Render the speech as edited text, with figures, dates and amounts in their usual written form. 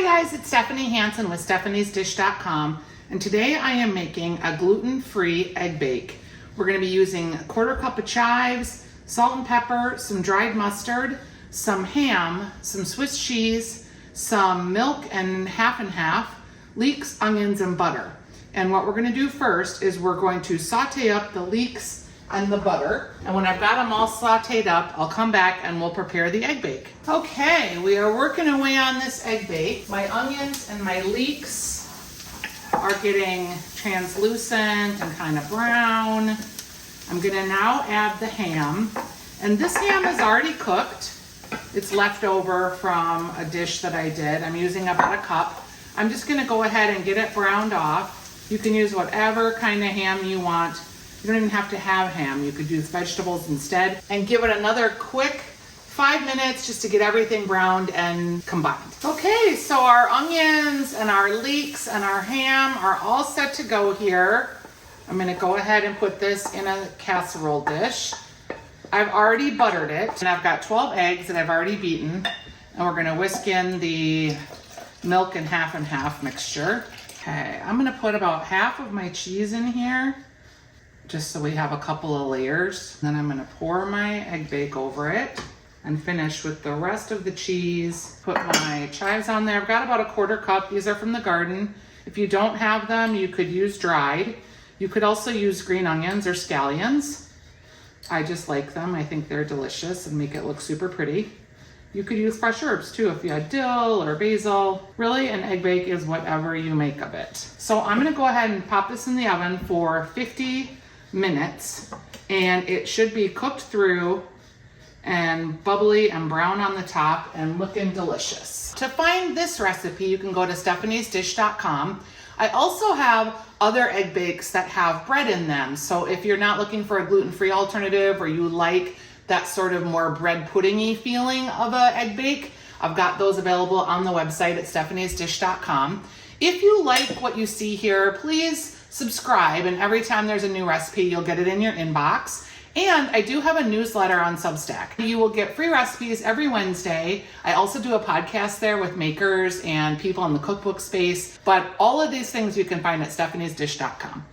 Hi guys, it's Stephanie Hansen with stephaniesdish.com, and today I am making a gluten-free egg bake. We're going to be using a quarter cup of chives, salt and pepper, some dried mustard, some ham, some Swiss cheese, some milk and half, leeks, onions, and butter. And what we're going to do first is we're going to saute up the leeks and the butter. And when I've got them all sauteed up, I'll come back and we'll prepare the egg bake. Okay, we are working away on this egg bake. My onions and my leeks are getting translucent and kind of brown. I'm gonna now add the ham. And this ham is already cooked. It's left over from a dish that I did. I'm using about a cup. I'm just gonna go ahead and get it browned off. You can use whatever kind of ham you want. You don't even have to have ham. You could use vegetables instead. And give it another quick 5 minutes just to get everything browned and combined. Okay, so our onions and our leeks and our ham are all set to go here. I'm gonna go ahead and put this in a casserole dish. I've already buttered it, and I've got 12 eggs that I've already beaten. And we're gonna whisk in the milk and half mixture. Okay, I'm gonna put about half of my cheese in here, just so we have a couple of layers. Then I'm gonna pour my egg bake over it and finish with the rest of the cheese. Put my chives on there. I've got about a quarter cup. These are from the garden. If you don't have them, you could use dried. You could also use green onions or scallions. I just like them. I think they're delicious and make it look super pretty. You could use fresh herbs too if you had dill or basil. Really, an egg bake is whatever you make of it. So I'm gonna go ahead and pop this in the oven for 50 minutes, and it should be cooked through and bubbly and brown on the top and looking delicious. To find this recipe, you can go to stephaniesdish.com. I also have other egg bakes that have bread in them. So if you're not looking for a gluten-free alternative, or you like that sort of more bread pudding-y feeling of an egg bake, I've got those available on the website at stephaniesdish.com. If you like what you see here, please subscribe, and every time there's a new recipe, you'll get it in your inbox. And I do have a newsletter on Substack. You will get free recipes every Wednesday. I also do a podcast there with makers and people in the cookbook space, but all of these things you can find at stephaniesdish.com.